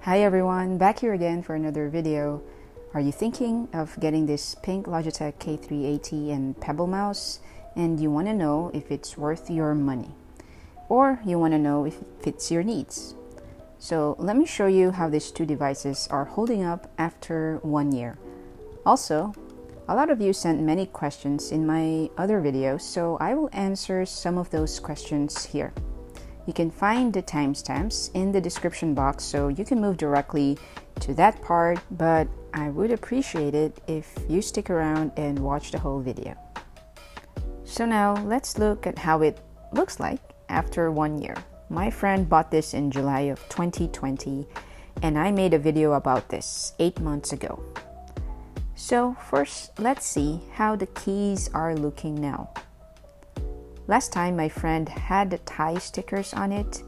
Hi everyone, back here again for another video. Are you thinking of getting this pink Logitech K380 and Pebble mouse and you want to know if it's worth your money? Or you want to know if it fits your needs? So let me show you how these two devices are holding up after 1 year. Also, a lot of you sent many questions in my other videos, so I will answer some of those questions here. You can find the timestamps in the description box so you can move directly to that part, but I would appreciate it if you stick around and watch the whole video. So now let's look at how it looks like after 1 year. My friend bought this in July of 2020 and I made a video about this 8 months ago. So first, let's see how the keys are looking now. Last time my friend had the tie stickers on it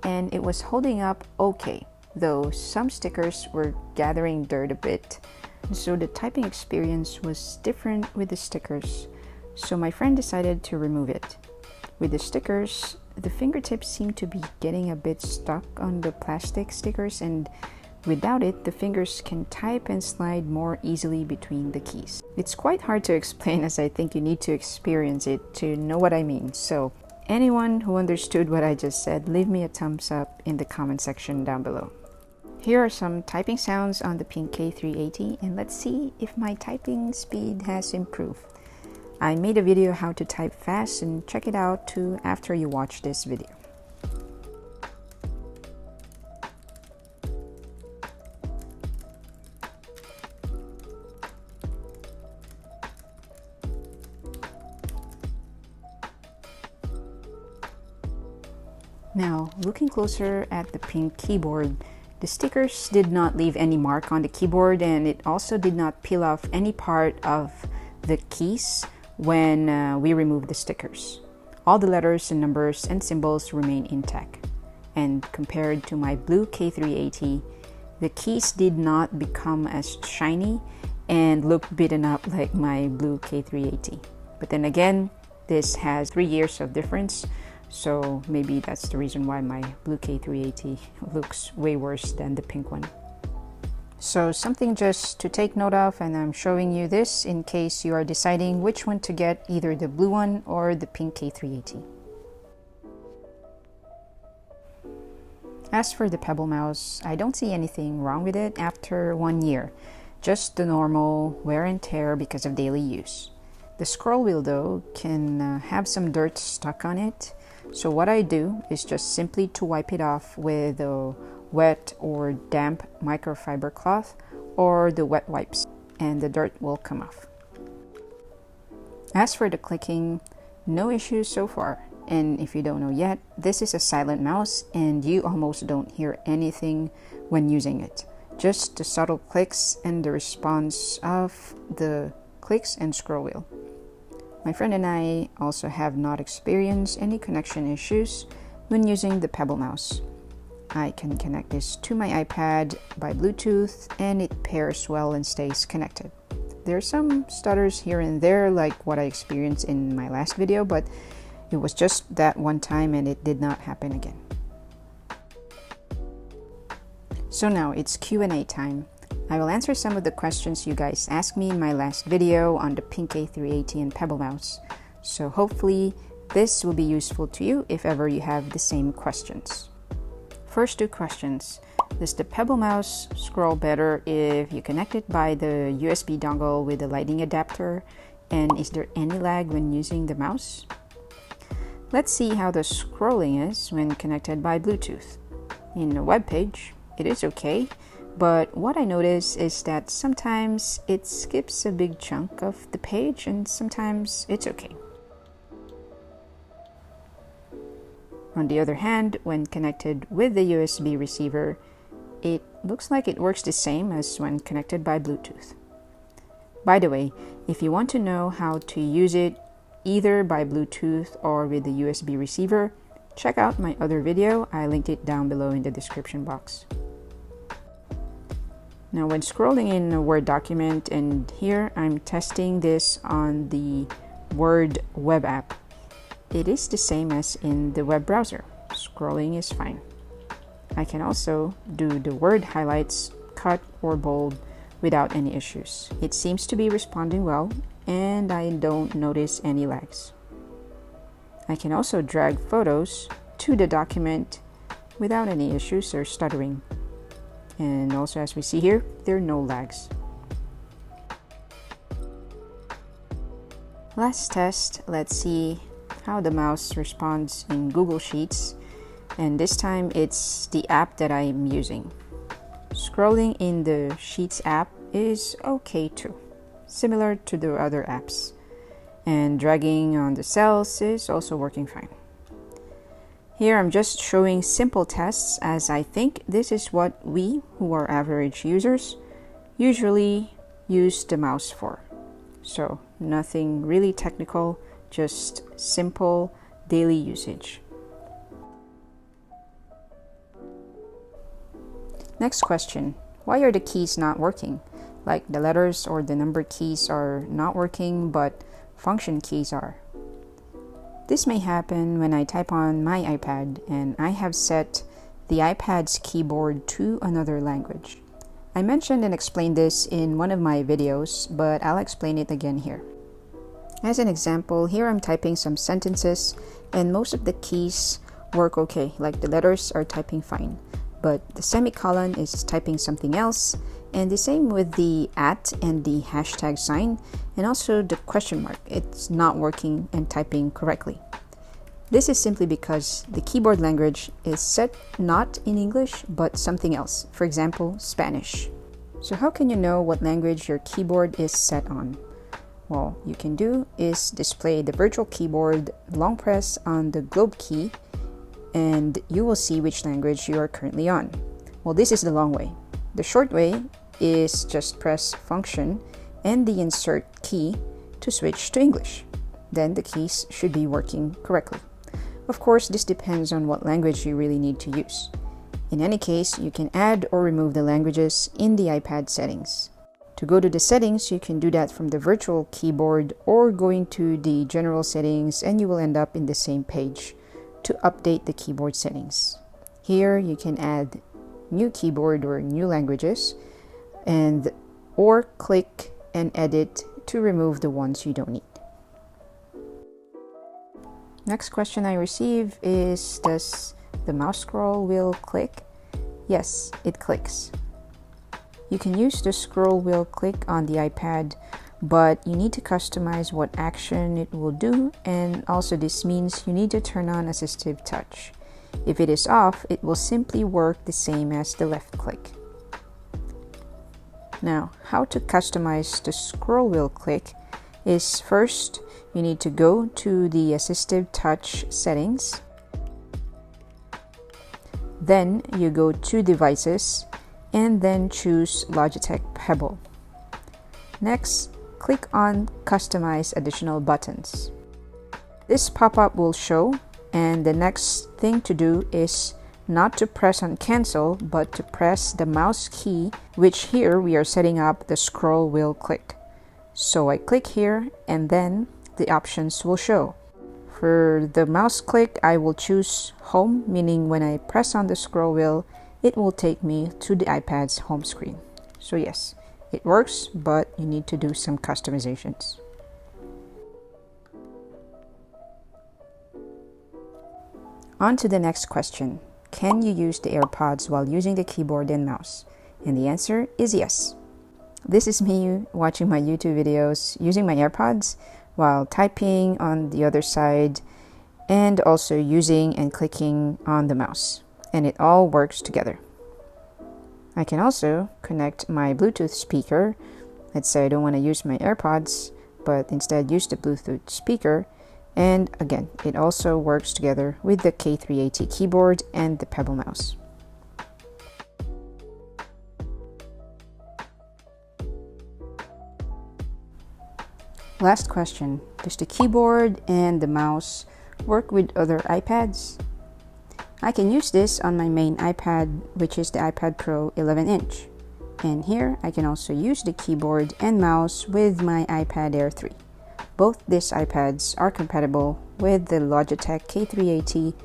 and it was holding up okay, though some stickers were gathering dirt a bit. So the typing experience was different with the stickers. So my friend decided to remove it. With the stickers, the fingertips seem to be getting a bit stuck on the plastic stickers, and without it, the fingers can type and slide more easily between the keys. It's quite hard to explain as I think you need to experience it to know what I mean. So anyone who understood what I just said, leave me a thumbs up in the comment section down below. Here are some typing sounds on the Pink K380 and let's see if my typing speed has improved. I made a video how to type fast and check it out too after you watch this video. Now, looking closer at the pink keyboard, the stickers did not leave any mark on the keyboard and it also did not peel off any part of the keys when we removed the stickers. All the letters and numbers and symbols remain intact. And compared to my blue K380, the keys did not become as shiny and look beaten up like my blue K380. But then again, this has 3 years of difference. So maybe that's the reason why my blue K380 looks way worse than the pink one. So something just to take note of, and I'm showing you this in case you are deciding which one to get, either the blue one or the pink K380. As for the Pebble mouse, I don't see anything wrong with it after 1 year. Just the normal wear and tear because of daily use. The scroll wheel though can have some dirt stuck on it. So what I do is just simply to wipe it off with a wet or damp microfiber cloth or the wet wipes and the dirt will come off. As for the clicking, no issues so far. And if you don't know yet, this is a silent mouse and you almost don't hear anything when using it. Just the subtle clicks and the response of the clicks and scroll wheel. My friend and I also have not experienced any connection issues when using the Pebble mouse. I can connect this to my iPad by Bluetooth and it pairs well and stays connected. There are some stutters here and there like what I experienced in my last video, but it was just that one time and it did not happen again. So now it's Q&A time. I will answer some of the questions you guys asked me in my last video on the Pink K380 and Pebble mouse. So hopefully this will be useful to you if ever you have the same questions. First two questions. Does the Pebble mouse scroll better if you connect it by the USB dongle with the lightning adapter? And is there any lag when using the mouse? Let's see how the scrolling is when connected by Bluetooth. In a web page, it is okay. But what I notice is that sometimes it skips a big chunk of the page and sometimes it's okay. On the other hand, when connected with the USB receiver, it looks like it works the same as when connected by Bluetooth. By the way, if you want to know how to use it either by Bluetooth or with the USB receiver, check out my other video. I linked it down below in the description box. Now when scrolling in a Word document, and here I'm testing this on the Word web app, it is the same as in the web browser. Scrolling is fine. I can also do the word highlights, cut or bold without any issues. It seems to be responding well, and I don't notice any lags. I can also drag photos to the document without any issues or stuttering. And also, as we see here, there are no lags. Last test, let's see how the mouse responds in Google Sheets. And this time it's the app that I'm using. Scrolling in the Sheets app is okay too, similar to the other apps. And dragging on the cells is also working fine. Here I'm just showing simple tests, as I think this is what we, who are average users, usually use the mouse for. So nothing really technical, just simple daily usage. Next question, why are the keys not working? Like the letters or the number keys are not working, but function keys are. This may happen when I type on my iPad and I have set the iPad's keyboard to another language. I mentioned and explained this in one of my videos, but I'll explain it again here. As an example, here I'm typing some sentences and most of the keys work okay, like the letters are typing fine. But the semicolon is typing something else, and the same with the @ and the hashtag sign, and also the question mark. It's not working and typing correctly. This is simply because the keyboard language is set not in English, but something else. For example, Spanish. So how can you know what language your keyboard is set on? Well, you can do is display the virtual keyboard, long press on the globe key, and you will see which language you are currently on. Well, this is the long way. The short way is just press function and the insert key to switch to English. Then the keys should be working correctly. Of course, this depends on what language you really need to use. In any case, you can add or remove the languages in the iPad settings. To go to the settings, you can do that from the virtual keyboard or going to the general settings, and you will end up in the same page to update the keyboard settings. Here you can add new keyboard or new languages or click and edit to remove the ones you don't need. Next question I receive is, does the mouse scroll wheel click? Yes, it clicks. You can use the scroll wheel click on the iPad, but you need to customize what action it will do, and also this means you need to turn on assistive touch. If it is off, it will simply work the same as the left click. Now, how to customize the scroll wheel click is, first you need to go to the assistive touch settings. Then you go to devices and then choose Logitech Pebble. Next, click on Customize Additional Buttons. This pop-up will show, and the next thing to do is not to press on cancel, but to press the mouse key, which here we are setting up the scroll wheel click. So I click here and then the options will show. For the mouse click, I will choose home, meaning when I press on the scroll wheel, it will take me to the iPad's home screen. So yes, it works, but you need to do some customizations. On to the next question. Can you use the AirPods while using the keyboard and mouse? And the answer is yes. This is me watching my YouTube videos using my AirPods while typing on the other side and also using and clicking on the mouse. And it all works together. I can also connect my Bluetooth speaker. Let's say I don't want to use my AirPods, but instead use the Bluetooth speaker. And again, it also works together with the K380 keyboard and the Pebble mouse. Last question, does the keyboard and the mouse work with other iPads? I can use this on my main iPad, which is the Ipadpro 11-inch. And here I can also use the keyboard and mouse with my iPad Air 3. Both these iPads are compatible with the Logitech K380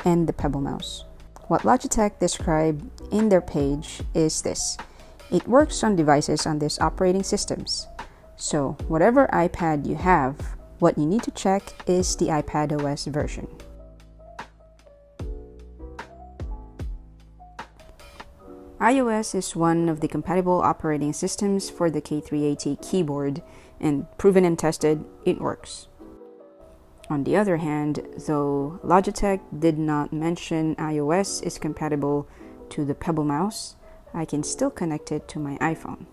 and the Pebble mouse. what Logitech described in their page is this. It works on devices on these operating systems. So whatever iPad you have, what you need to check is the iPadOS version. iOS is one of the compatible operating systems for the K380 keyboard, and proven and tested, it works. On the other hand, though Logitech did not mention iOS is compatible to the Pebble mouse, I can still connect it to my iPhone.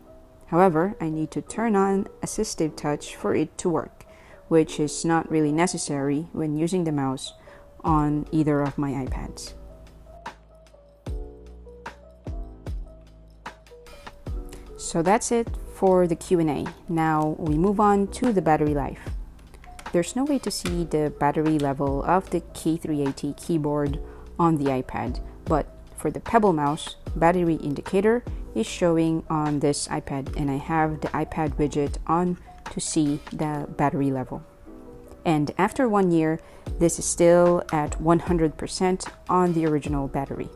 However, I need to turn on Assistive Touch for it to work, which is not really necessary when using the mouse on either of my iPads. So that's it for the Q&A. Now we move on to the battery life. There's no way to see the battery level of the K380 keyboard on the iPad, but for the Pebble mouse, battery indicator is showing on this iPad, and I have the iPad widget on to see the battery level. And after 1 year, this is still at 100% on the original battery.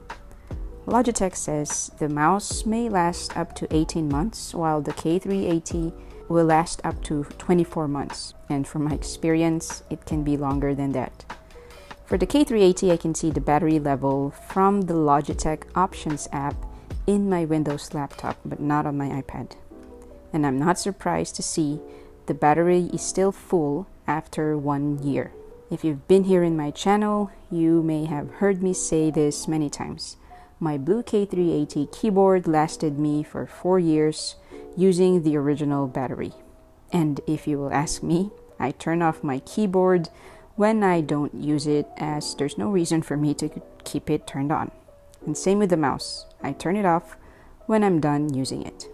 Logitech says the mouse may last up to 18 months, while the K380 will last up to 24 months. And from my experience, it can be longer than that. For the K380, I can see the battery level from the Logitech Options app in my Windows laptop, but not on my iPad. And I'm not surprised to see the battery is still full after 1 year. If you've been here in my channel, you may have heard me say this many times. My blue K380 keyboard lasted me for 4 years using the original battery. And if you will ask me, I turn off my keyboard when I don't use it, as there's no reason for me to keep it turned on. And same with the mouse. I turn it off when I'm done using it.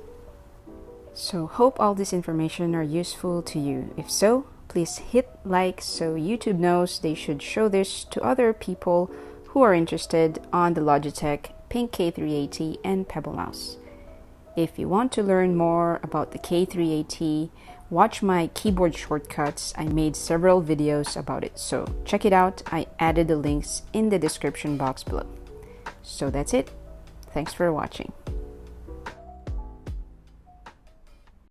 So hope all this information are useful to you. If so, please hit like so YouTube knows they should show this to other people who are interested on the Logitech Pink K380 and Pebble mouse. If you want to learn more about the K380, watch my keyboard shortcuts. I made several videos about it, so check it out. I added the links in the description box below. So that's it. Thanks for watching.